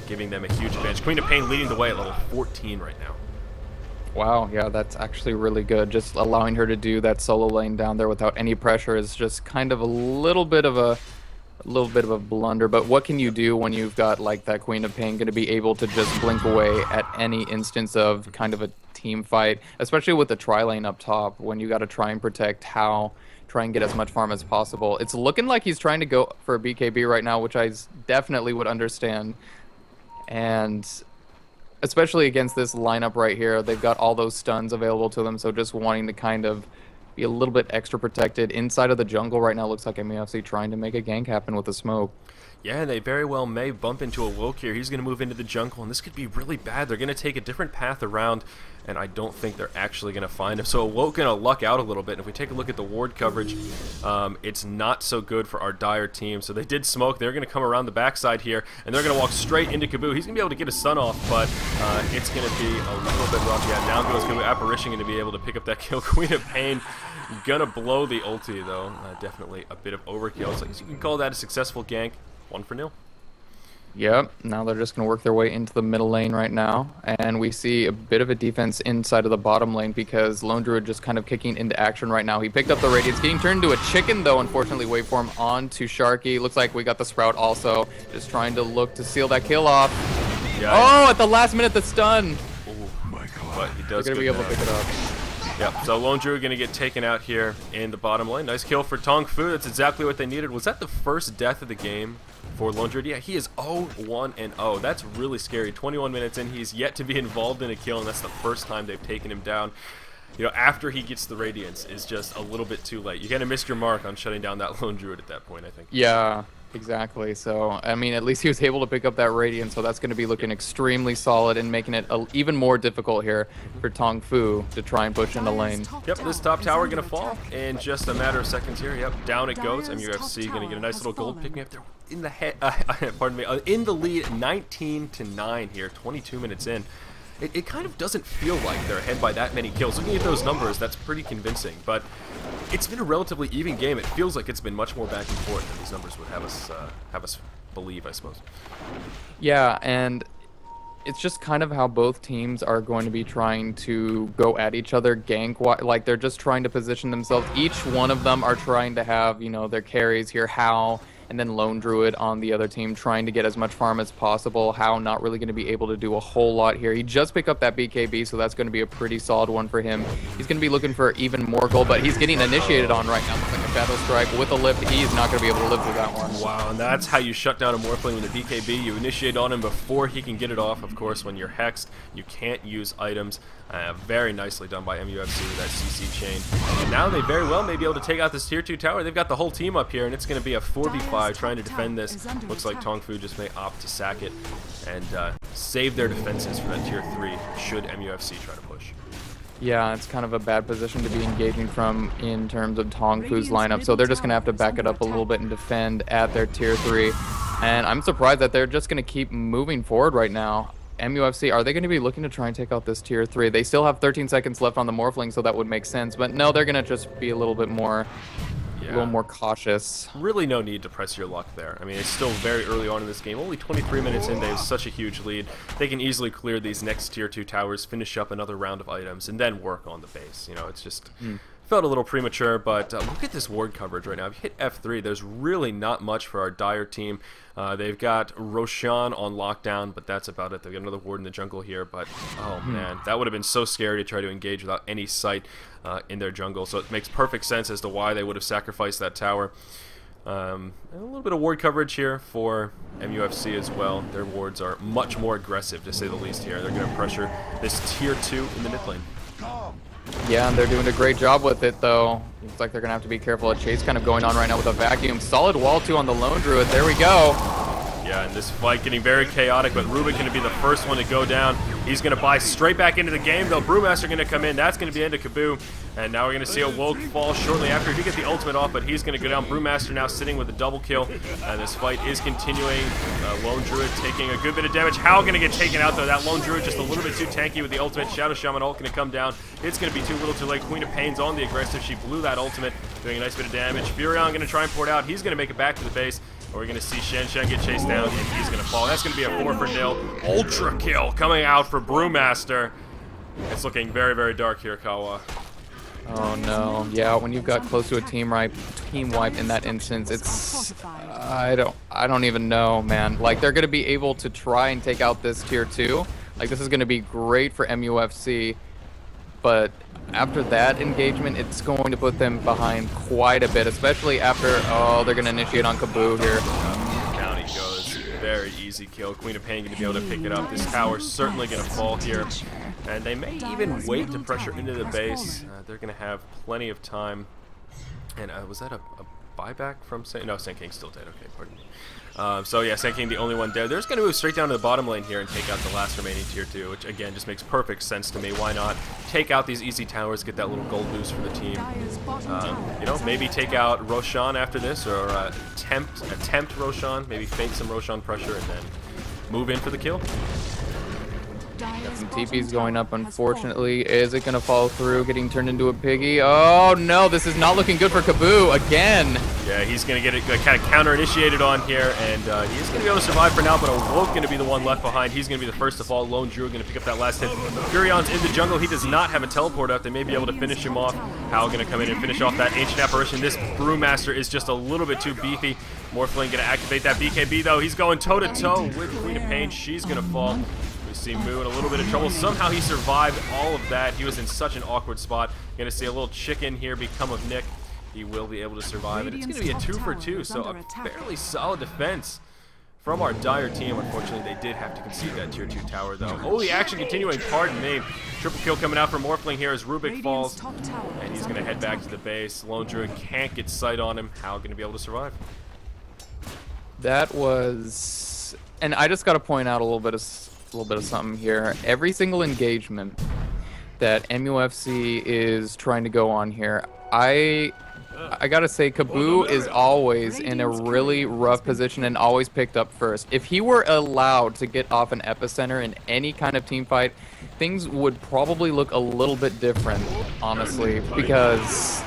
giving them a huge advantage. Queen of Pain leading the way at level 14 right now. Wow, yeah, that's actually really good. Just allowing her to do that solo lane down there without any pressure is just kind of a little bit of a blunder, but what can you do when you've got like that Queen of Pain going to be able to just blink away at any instance of kind of a team fight, especially with the tri lane up top when you got to try and protect Hao, try and get as much farm as possible. It's looking like he's trying to go for a BKB right now, which I definitely would understand, and especially against this lineup right here, they've got all those stuns available to them, so just wanting to kind of be a little bit extra protected. Inside of the jungle right now looks like MUFC trying to make a gank happen with the smoke. Yeah, they very well may bump into a Woke here. He's going to move into the jungle, and this could be really bad. They're going to take a different path around, and I don't think they're actually going to find him. So Woke going to luck out a little bit. And if we take a look at the ward coverage, it's not so good for our dire team. So they did smoke. They're going to come around the backside here, and they're going to walk straight into Kabu. He's going to be able to get his stun off, but it's going to be a little bit rough. Yeah, down goes Kabu. Apparition going to be able to pick up that kill. Queen of Pain gonna blow the ulti, though. Definitely a bit of overkill. So I guess you can call that a successful gank. 1-0. Yep, now they're just going to work their way into the middle lane right now, and we see a bit of a defense inside of the bottom lane because Lone Druid just kind of kicking into action right now. He picked up the Radiance, getting turned into a chicken, though, unfortunately, waveform onto Sharky. Looks like we got the Sprout also, just trying to look to seal that kill off. Yeah, oh, at the last minute, the stun! Oh my god. But he does going to be able to pick it up. Yep, so Lone Druid going to get taken out here in the bottom lane. Nice kill for TongFu. That's exactly what they needed. Was that the first death of the game for Lone Druid? Yeah, he is 0-1-0. That's really scary. 21 minutes in, he's yet to be involved in a kill, and that's the first time they've taken him down. You know, after he gets the Radiance is just a little bit too late. You kind of missed your mark on shutting down that Lone Druid at that point, I think. Yeah, exactly. So, I mean, at least he was able to pick up that Radiance, so that's going to be looking extremely solid and making it even more difficult here for TongFu to try and push in the lane. Yep, this top tower going to fall in just a matter of seconds here. Yep, down it goes. MUFC going to get a nice little gold pick me up there in the head. Pardon me, in the lead, 19-9 here, 22 minutes in. It kind of doesn't feel like they're ahead by that many kills. Looking at those numbers, that's pretty convincing, but it's been a relatively even game. It feels like it's been much more back and forth than these numbers would have us believe, I suppose. Yeah, and it's just kind of how both teams are going to be trying to go at each other gank. Like, they're just trying to position themselves. Each one of them are trying to have, you know, their carries here. Hao and then Lone Druid on the other team trying to get as much farm as possible. Hao not really going to be able to do a whole lot here. He just picked up that BKB, so that's going to be a pretty solid one for him. He's going to be looking for even more gold, but he's getting initiated on right now. Looks like a Shadow Strike with a lift. He's not going to be able to live through that one. Wow, and that's how you shut down a Morphling with a BKB. You initiate on him before he can get it off. Of course, when you're hexed, you can't use items. Very nicely done by MUFC with that CC chain. And now they very well may be able to take out this tier 2 tower. They've got the whole team up here, and it's going to be a 4v5 trying to defend this. Looks like TongFu just may opt to sack it and save their defenses for that tier 3 should MUFC try to push. Yeah, it's kind of a bad position to be engaging from in terms of TongFu's lineup, so they're just going to have to back it up a little bit and defend at their tier 3. And I'm surprised that they're just going to keep moving forward right now. MUFC, are they going to be looking to try and take out this tier 3? They still have 13 seconds left on the Morphling, so that would make sense. But no, they're going to just be a little bit more, a little more cautious. Really no need to press your luck there. I mean, it's still very early on in this game. Only 23 minutes in, they have such a huge lead. They can easily clear these next tier 2 towers, finish up another round of items, and then work on the base. You know, it's just... Felt a little premature, but look at this ward coverage right now. If you hit F3, there's really not much for our Dire team. They've got Roshan on lockdown, but that's about it. They've got another ward in the jungle here, but oh man, that would have been so scary to try to engage without any sight in their jungle. So it makes perfect sense as to why they would have sacrificed that tower. And a little bit of ward coverage here for MUFC as well. Their wards are much more aggressive, to say the least here. They're going to pressure this tier 2 in the mid lane. Yeah, and they're doing a great job with it, though. Looks like they're going to have to be careful. A chase kind of going on right now with a vacuum. Solid wall, too, on the Lone Druid. There we go. Yeah, and this fight getting very chaotic, but Rubik going to be the first one to go down. He's going to buy straight back into the game, though. Brewmaster going to come in. That's going to be into Kaboo. And now we're going to see a Woke fall shortly after. He gets the ultimate off, but he's going to go down. Brewmaster now sitting with a double kill. And this fight is continuing. Lone Druid taking a good bit of damage. How going to get taken out, though? That Lone Druid just a little bit too tanky with the ultimate. Shadow Shaman ult going to come down. It's going to be too little too late. Queen of Pain's on the aggressive. She blew that ultimate, doing a nice bit of damage. Furion going to try and pour it out. He's going to make it back to the base. We're going to see Shen Shen get chased down, and he's going to fall. That's going to be a 4-for-0 ultra kill coming out for Brewmaster. It's looking very, very dark here, Kawa. Oh no, yeah, when you've got close to a team wipe in that instance, it's, I don't even know, man. Like, they're going to be able to try and take out this tier 2. Like, this is going to be great for MUFC, but after that engagement, it's going to put them behind quite a bit, especially after, oh, they're going to initiate on Kaboo here. Down he goes. Very easy kill. Queen of Pain going to be able to pick it up. This tower's certainly going to fall here. And they may even wait to pressure into the base. They're going to have plenty of time. And was that a buyback from Sand? No, Sand King's still dead. Okay, pardon me. So yeah, Sand King the only one dead. They're just going to move straight down to the bottom lane here and take out the last remaining tier 2, which again just makes perfect sense to me. Why not take out these easy towers, get that little gold boost for the team. You know, maybe take out Roshan after this, or attempt Roshan, maybe feint some Roshan pressure and then move in for the kill. Got some TP's going up, unfortunately. Is it going to fall through, getting turned into a piggy? Oh no, this is not looking good for Kaboo again. Yeah, he's going to get it kind of counter-initiated on here, and he's going to be able to survive for now, but Awoke going to be the one left behind. He's going to be the first to fall. Lone Druid going to pick up that last hit. Furion's in the jungle. He does not have a teleport up. They may be able to finish him off. Hal going to come in and finish off that Ancient Apparition. This Brewmaster is just a little bit too beefy. Morphling going to activate that BKB, though. He's going toe-to-toe with Queen of Pain. She's going to fall. We see Moo in a little bit of trouble. Somehow he survived all of that. He was in such an awkward spot. Going to see a little chicken here become of Nick. He will be able to survive it. It's going to be a 2-for-2, so a fairly solid defense from our Dire team. Unfortunately, they did have to concede that tier 2 tower, though. Oh, the action continuing. Pardon me. Triple kill coming out from Morphling here as Rubik falls, and he's going to head back to the base. Lone Druid can't get sight on him. How going to be able to survive? That was, and I just got to point out a little bit of something here. Every single engagement that MUFC is trying to go on here, I gotta say, Kaboo is always in a really rough position and always picked up first. If he were allowed to get off an epicenter in any kind of team fight, things would probably look a little bit different, honestly, because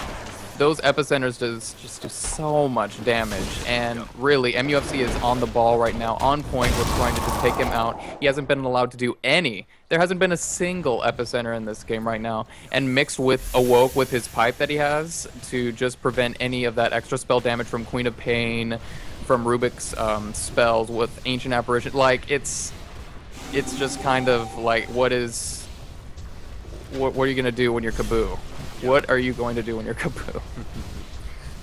those epicenters just do so much damage, and really, MUFC is on the ball right now, on point with trying to just take him out. He hasn't been allowed to do any. There hasn't been a single epicenter in this game right now, and mixed with Awoke with his pipe that he has to just prevent any of that extra spell damage from Queen of Pain, from Rubik's spells with Ancient Apparition. Like, it's just kind of like, what are you going to do when you're Kaboo? What are you going to do when you're Kaboo?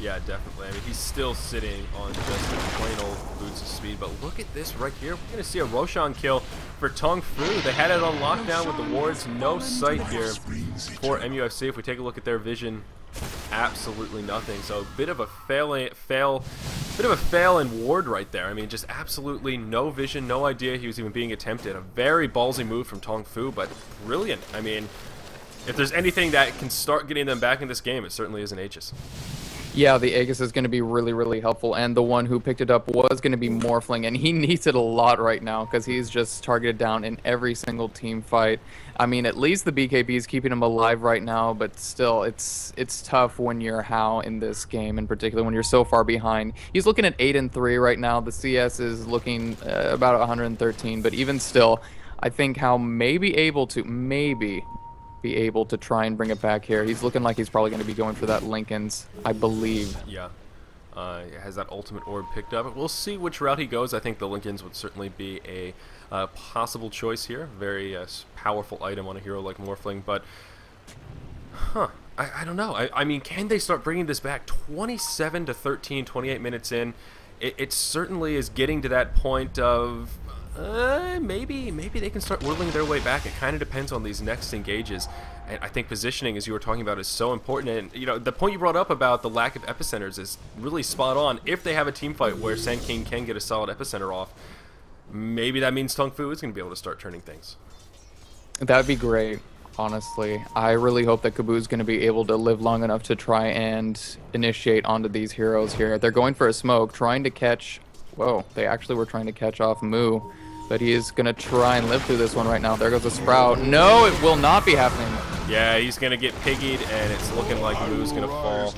Yeah, definitely. I mean, he's still sitting on just a plain old boots of speed. But look at this right here. We're going to see a Roshan kill for TongFu. They had it on lockdown with the wards. No sight here for MUFC. If we take a look at their vision, absolutely nothing. So a bit of a fail in ward right there. I mean, just absolutely no vision, no idea he was even being attempted. A very ballsy move from TongFu, but brilliant. I mean, if there's anything that can start getting them back in this game, it certainly is an Aegis. Yeah, the Aegis is going to be really, really helpful, and the one who picked it up was going to be Morphling, and he needs it a lot right now because he's just targeted down in every single team fight. I mean, at least the BKB is keeping him alive right now, but still, it's tough when you're Hao in this game, in particular when you're so far behind. He's looking at 8-3 right now. The CS is looking about 113, but even still, I think Hao may be able to, be able to try and bring it back here. He's looking like he's probably going to be going for that Lincoln's, I believe. Yeah. Has that ultimate orb picked up. We'll see which route he goes. I think the Lincoln's would certainly be a possible choice here. Very powerful item on a hero like Morphling, but I don't know. I mean, can they start bringing this back? 27-13, 28 minutes in. It certainly is getting to that point of maybe they can start whittling their way back. It kind of depends on these next engages, and I think positioning, as you were talking about, is so important. And you know, the point you brought up about the lack of epicenters is really spot on. If they have a team fight where Sand King can get a solid epicenter off, maybe that means TongFu is going to be able to start turning things. That'd be great, honestly. I really hope that Kabu's going to be able to live long enough to try and initiate onto these heroes here. They're going for a smoke, trying to catch... Whoa, they actually were trying to catch off Mu. But he is going to try and live through this one right now. There goes a Sprout. No, it will not be happening. Yeah, he's going to get piggied, and it's looking like Mu's going to fall.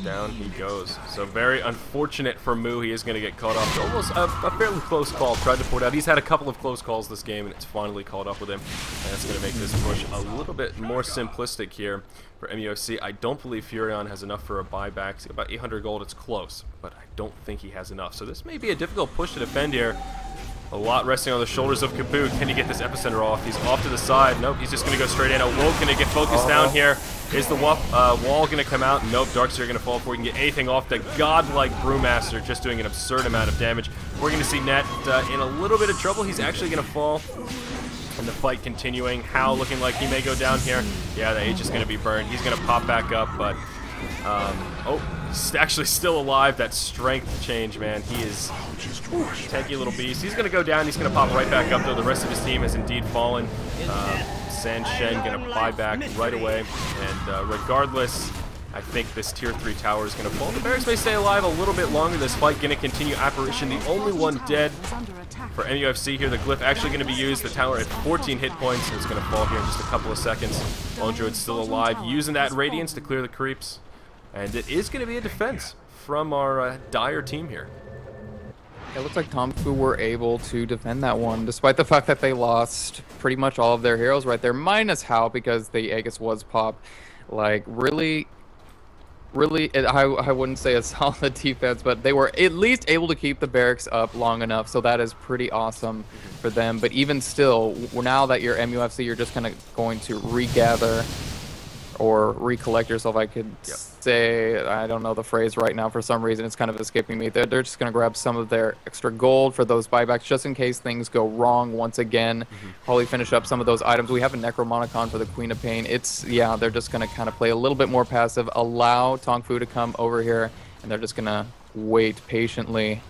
Down he goes. So very unfortunate for Mu. He is going to get caught off. Almost a fairly close call. Tried to port out. He's had a couple of close calls this game, and it's finally caught up with him. And that's going to make this push a little bit more simplistic here for MUFC. I don't believe Furion has enough for a buyback. He's got about 800 gold. It's close, but I don't think he has enough. So this may be a difficult push to defend here. A lot resting on the shoulders of Kabu. Can he get this epicenter off? He's off to the side. Nope, he's just going to go straight in. Wolf going to get focused down here. Is the wall going to come out? Nope, Darkseer going to fall before he can get anything off. The godlike Brewmaster just doing an absurd amount of damage. We're going to see Net in a little bit of trouble. He's actually going to fall. And the fight continuing. Hao looking like he may go down here. Yeah, the H is going to be burned. He's going to pop back up, but... he's actually still alive. That strength change, man. He is tanky little beast. He's going to go down. He's going to pop right back up, though. The rest of his team has indeed fallen. San Shen going to buy back right away. And regardless, I think this tier 3 tower is going to fall. The Barracks may stay alive a little bit longer. This fight going to continue. Apparition, the only one dead for MUFC here. The glyph actually going to be used. The tower at 14 hit points. It's going to fall here in just a couple of seconds. Lone Druid's still alive, using that Radiance to clear the creeps. And it is going to be a defense from our dire team here. It looks like TongFu were able to defend that one, despite the fact that they lost pretty much all of their heroes right there, minus Hao, because the Aegis was popped. Like, really, I wouldn't say a solid defense, but they were at least able to keep the barracks up long enough, so that is pretty awesome for them. But even still, now that you're MUFC, you're just kind of going to regather or recollect yourself, I could say. I don't know the phrase right now for some reason. It's kind of escaping me. They're just going to grab some of their extra gold for those buybacks just in case things go wrong once again. Probably finish up some of those items. We have a Necromonicon for the Queen of Pain. Yeah, they're just going to kind of play a little bit more passive, allow TongFu to come over here, and they're just going to wait patiently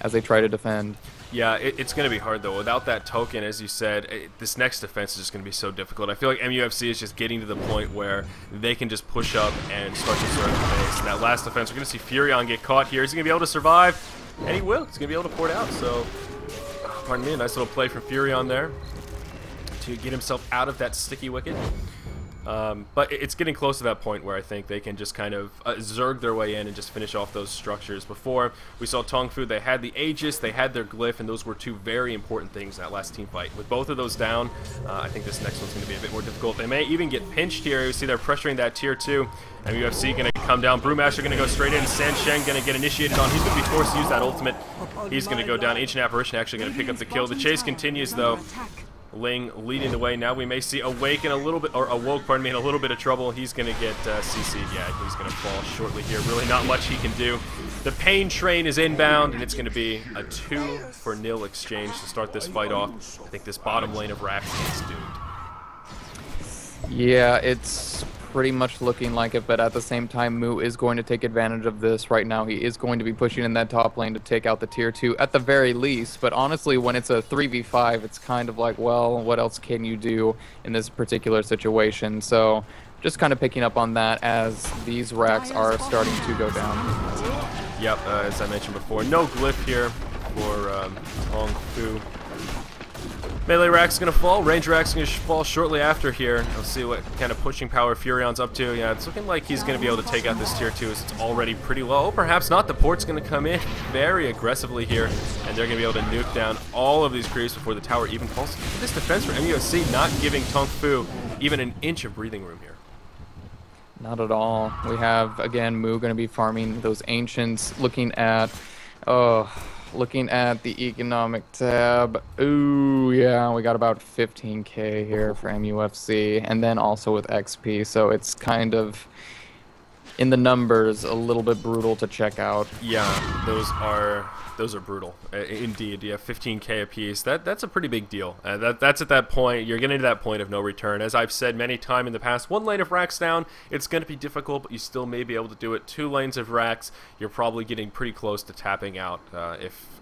as they try to defend. Yeah, it's going to be hard, though. Without that token, as you said, this next defense is just going to be so difficult. I feel like MUFC is just getting to the point where they can just push up and start to serve the base. And that last defense, we're going to see Furion get caught here. Is he going to be able to survive? And he will. He's going to be able to port out. So, pardon me, a nice little play from Furion there to get himself out of that sticky wicket. But it's getting close to that point where I think they can just kind of zerg their way in and just finish off those structures. Before, we saw TongFu, they had the Aegis, they had their glyph, and those were two very important things in that last team fight. With both of those down, I think this next one's going to be a bit more difficult. They may even get pinched here. You see they're pressuring that tier 2. MUFC going to come down. Brewmaster going to go straight in. San Shen going to get initiated on. He's going to be forced to use that ultimate. He's going to go down. Ancient Apparition actually going to pick up the kill. The chase continues, though. Ling leading the way. Now we may see Awake in a little bit, or Awoke, pardon me, in a little bit of trouble. He's going to get CC'd. Yeah, he's going to fall shortly here. Really not much he can do. The Pain Train is inbound, and it's going to be a 2-0 exchange to start this fight off. I think this bottom lane of Rax is doomed. Yeah, it's pretty much looking like it, but at the same time, Mu is going to take advantage of this right now. He is going to be pushing in that top lane to take out the tier 2 at the very least, but honestly, when it's a 3v5, it's kind of like, well, what else can you do in this particular situation? So just kind of picking up on that as these racks are starting to go down. Yep, as I mentioned before, no glyph here for TongFu. Melee rack's gonna fall, range rack's gonna fall shortly after here. We'll see what kind of pushing power Furion's up to. Yeah, it's looking like he's gonna be able to take out this tier 2 as it's already pretty low. Perhaps not. The port's gonna come in very aggressively here, and they're gonna be able to nuke down all of these creeps before the tower even falls. This defense for MUFC not giving TongFu even an inch of breathing room here. Not at all. We have, again, Mu going to be farming those Ancients, looking at the economic tab. Ooh, yeah, we got about 15k here for MUFC, and then also with XP, so it's kind of, in the numbers, a little bit brutal to check out. Yeah, those are brutal, indeed. Yeah, 15k apiece. That's a pretty big deal. That's at that point. You're getting to that point of no return. As I've said many times in the past, one lane of racks down, it's going to be difficult, but you still may be able to do it. 2 lanes of racks, you're probably getting pretty close to tapping out,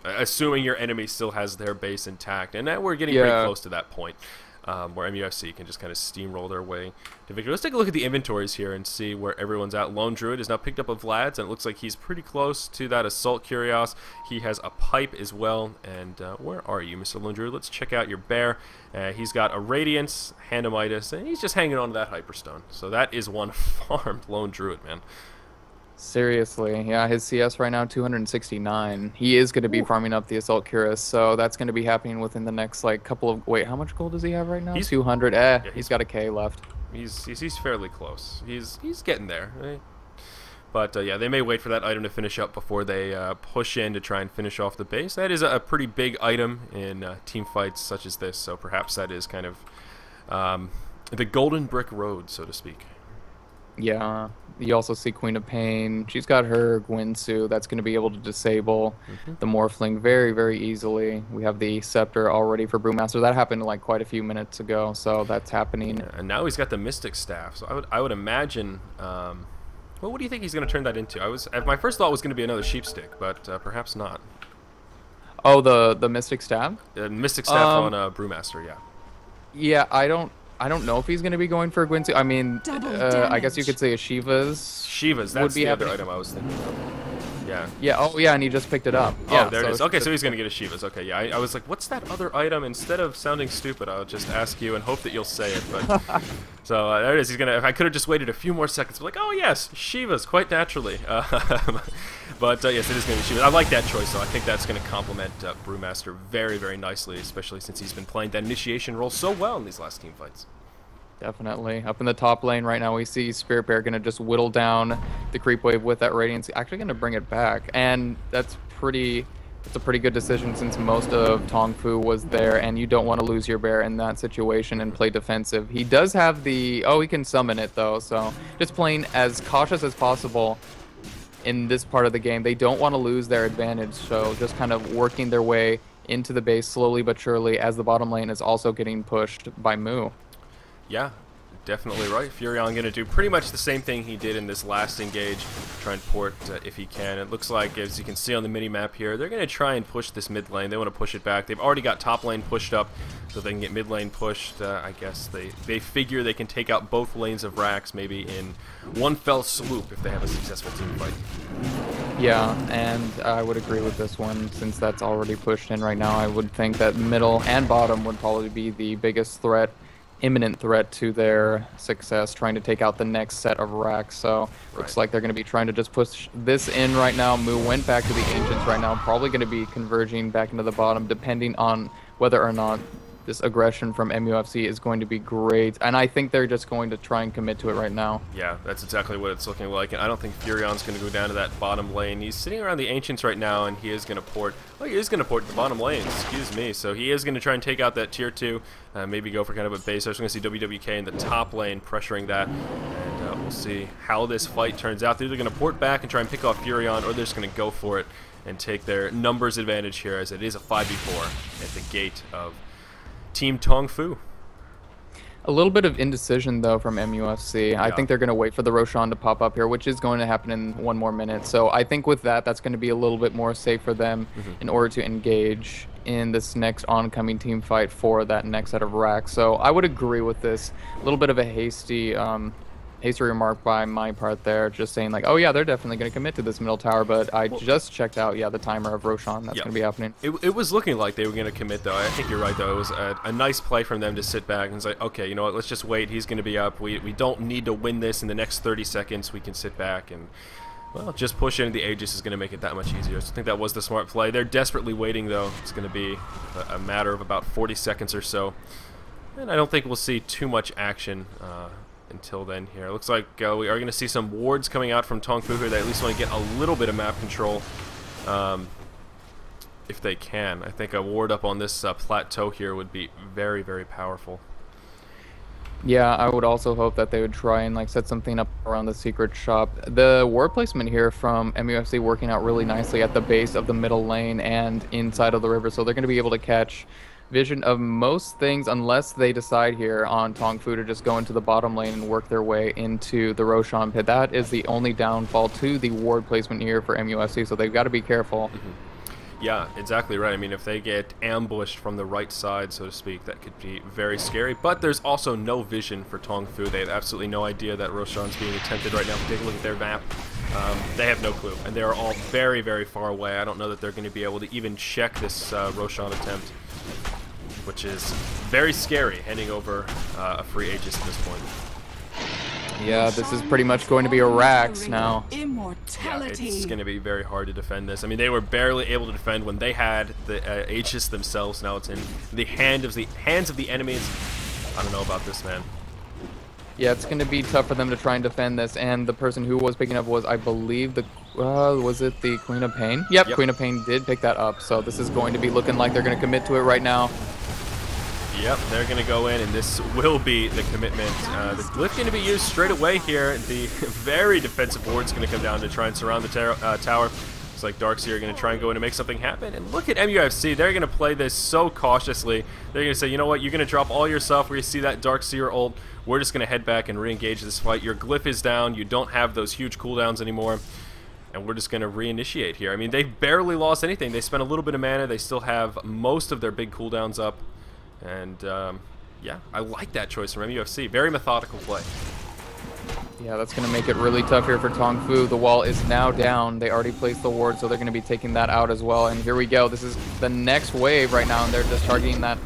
assuming your enemy still has their base intact. And we're getting pretty close to that point. Where MUFC can just kind of steamroll their way to victory. Let's take a look at the inventories here and see where everyone's at. Lone Druid is now picked up of Vlad's, and it looks like he's pretty close to that Assault Curios. He has a pipe as well. And where are you, Mr. Lone Druid? Let's check out your bear. He's got a Radiance, Handamitis, and he's just hanging on to that Hyperstone. So that is one farmed Lone Druid, man. Seriously, yeah, his CS right now 269. He is going to be farming up the Assault Cuirass, so that's going to be happening within the next like couple of. Wait, how much gold does he have right now? He's 200. Yeah, he's got a K left. He's fairly close. He's getting there. Right? But yeah, they may wait for that item to finish up before they push in to try and finish off the base. That is a pretty big item in team fights such as this. So perhaps that is kind of the golden brick road, so to speak. Yeah, you also see Queen of Pain. She's got her Gwynsu. That's going to be able to disable the Morphling very, very easily. We have the Scepter already for Brewmaster. That happened like quite a few minutes ago, so that's happening. Yeah, and now he's got the Mystic Staff. So I would imagine. Well, what do you think he's going to turn that into? My first thought was going to be another Sheepstick, but perhaps not. Oh, the Mystic Staff? Mystic Staff on Brewmaster, yeah. Yeah, I don't know if he's going to be going for a Gwynsu. I mean, I guess you could say a Shiva's. That's the other item I was thinking of. Yeah. Yeah, oh yeah, and he just picked it up. Oh, there it is. Okay, so he's going to get a Shiva's. Okay, yeah, I was like, what's that other item? Instead of sounding stupid, I'll just ask you and hope that you'll say it. But so there it is. He's going to, if I could have just waited a few more seconds, like, oh yes, Shiva's, quite naturally. But yes, it is going to be Shiva's. I like that choice, though. I think that's going to complement Brewmaster very, very nicely, especially since he's been playing that initiation role so well in these last team fights. Definitely. Up in the top lane right now, we see Spirit Bear going to just whittle down the creep wave with that Radiance. Actually going to bring it back. And that's a pretty good decision since most of TongFu was there, and you don't want to lose your bear in that situation and play defensive. He does have the... Oh, he can summon it, though. So just playing as cautious as possible in this part of the game. They don't want to lose their advantage, so just kind of working their way into the base slowly but surely as the bottom lane is also getting pushed by Mu. Yeah, definitely right. Furion going to do pretty much the same thing he did in this last engage, try and port if he can. It looks like, as you can see on the mini-map here, they're going to try and push this mid lane. They want to push it back. They've already got top lane pushed up, so they can get mid lane pushed. I guess they figure they can take out both lanes of racks maybe in one fell swoop if they have a successful team fight. Yeah, and I would agree with this one. Since that's already pushed in right now, I would think that middle and bottom would probably be the biggest threat, imminent threat to their success, trying to take out the next set of racks. So looks like they're going to be trying to just push this in right now. Mu went back to the Ancients right now, probably going to be converging back into the bottom, depending on whether or not this aggression from MUFC is going to be great, and I think they're just going to try and commit to it right now. Yeah, that's exactly what it's looking like, and I don't think Furion's going to go down to that bottom lane. He's sitting around the Ancients right now, and he is going to port. Oh, he is going to port to the bottom lane, excuse me. So he is going to try and take out that tier 2, maybe go for kind of a base. I was going to see WWK in the top lane pressuring that, and we'll see how this fight turns out. They're either going to port back and try and pick off Furion, or they're just going to go for it and take their numbers advantage here, as it is a 5v4 at the gate of Team TongFu. A little bit of indecision, though, from MUFC. Yeah. I think they're going to wait for the Roshan to pop up here, which is going to happen in 1 more minute. So I think with that, that's going to be a little bit more safe for them in order to engage in this next oncoming team fight for that next set of racks. So I would agree with this. A little bit of a hasty remark by my part there, just saying like, oh yeah, they're definitely going to commit to this middle tower, but I just checked out, yeah, the timer of Roshan that's going to be happening. It was looking like they were going to commit, though. I think you're right, though. It was a nice play from them to sit back and say, okay, you know what, let's just wait. He's going to be up. We don't need to win this in the next 30 seconds. We can sit back and, well, just push into the Aegis is going to make it that much easier. So I think that was the smart play. They're desperately waiting, though. It's going to be a matter of about 40 seconds or so, and I don't think we'll see too much action until then here. It looks like we are going to see some wards coming out from TongFu here that at least want to get a little bit of map control if they can. I think a ward up on this plateau here would be very, very powerful. Yeah, I would also hope that they would try and like set something up around the secret shop. The ward placement here from MUFC working out really nicely at the base of the middle lane and inside of the river, so they're going to be able to catch vision of most things unless they decide here on TongFu to just go into the bottom lane and work their way into the Roshan pit. That is the only downfall to the ward placement here for MUFC, so they've got to be careful. Yeah, exactly right. I mean, if they get ambushed from the right side, so to speak, that could be very scary. But there's also no vision for TongFu. They have absolutely no idea that Roshan's being attempted right now. Take a look at their map. They have no clue, and they are all very, very far away. I don't know that they're going to be able to even check this Roshan attempt, which is very scary, handing over a free Aegis at this point. Yeah, this is pretty much going to be a Rax now. Yeah, it's going to be very hard to defend this. I mean, they were barely able to defend when they had the Aegis themselves. Now it's in the hands of the enemies. I don't know about this, man. Yeah, it's going to be tough for them to try and defend this, and the person who was picking up was, I believe, the was it the Queen of Pain? Yep, Queen of Pain did pick that up, so this is going to be looking like they're going to commit to it right now. Yep, they're going to go in, and this will be the commitment. The glyph going to be used straight away here. The very defensive ward's going to come down to try and surround the tower. Looks like Darkseer are going to try and go in and make something happen. And look at MUFC. They're going to play this so cautiously. They're going to say, you know what, you're going to drop all your stuff where you see that Darkseer ult. We're just going to head back and re-engage this fight. Your glyph is down. You don't have those huge cooldowns anymore. And we're just going to reinitiate here. I mean, they've barely lost anything. They spent a little bit of mana. They still have most of their big cooldowns up. And, yeah, I like that choice from MUFC. Very methodical play. Yeah, that's going to make it really tough here for TongFu. The wall is now down. They already placed the ward, so they're going to be taking that out as well. And here we go. This is the next wave right now, and they're just targeting that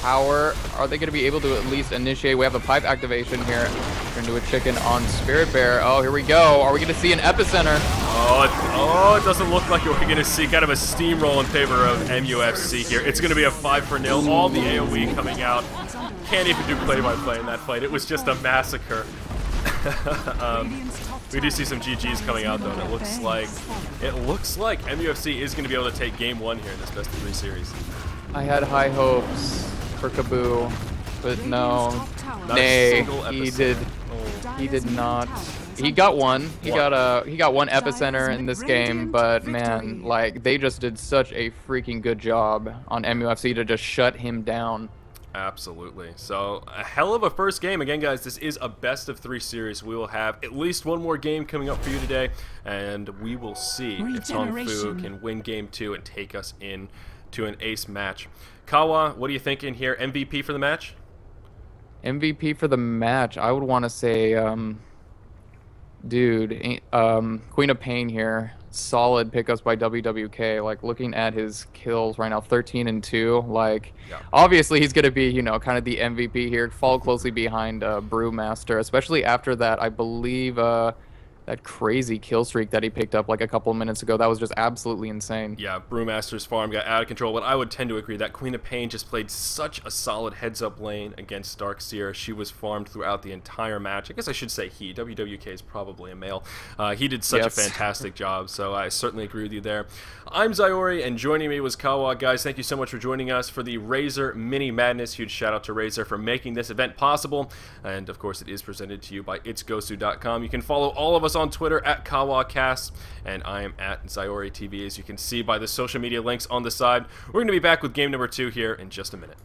power. Are they going to be able to at least initiate? We have a pipe activation here. Turn to a chicken on Spirit Bear. Oh, here we go. Are we going to see an epicenter? Oh, it doesn't look like we're going to see kind of a steamroll in favor of MUFC here. It's going to be a 5-0. All the AoE coming out. Can't even do play-by-play in that fight. It was just a massacre. We do see some GGs coming out, though, and it looks like MUFC is going to be able to take game 1 here in this best-of-3 series. I had high hopes for Kaboo, but no. He did not. He got one. He got one epicenter in this game, but man, like they just did such a freaking good job on MUFC to just shut him down. Absolutely. So a hell of a first game. Again, guys, this is a best-of-3 series. We will have at least one more game coming up for you today, and we will see if TongFu can win game 2 and take us in to an ace match. Kawa, what are you thinking here? MVP for the match? MVP for the match, I would want to say, dude, Queen of Pain here. Solid pickups by WWK. Like looking at his kills right now, 13 and 2. Like, obviously he's gonna be, you know, kind of the MVP here. Fall closely behind Brewmaster, especially after that. I believe that crazy kill streak that he picked up like a couple of minutes ago. That was just absolutely insane. Yeah, Brewmaster's farm got out of control, but I would tend to agree that Queen of Pain just played such a solid heads-up lane against Darkseer. She was farmed throughout the entire match. I guess I should say he. WWK is probably a male. He did such a fantastic job, so I certainly agree with you there. I'm Zyori, and joining me was Kawa. Guys, thank you so much for joining us for the Razer Mini Madness. Huge shout out to Razer for making this event possible, and of course it is presented to you by itsgosu.com. You can follow all of us on Twitter at KawaCast, and I am at Zyori TV, as you can see by the social media links on the side. We're going to be back with game number 2 here in just a minute.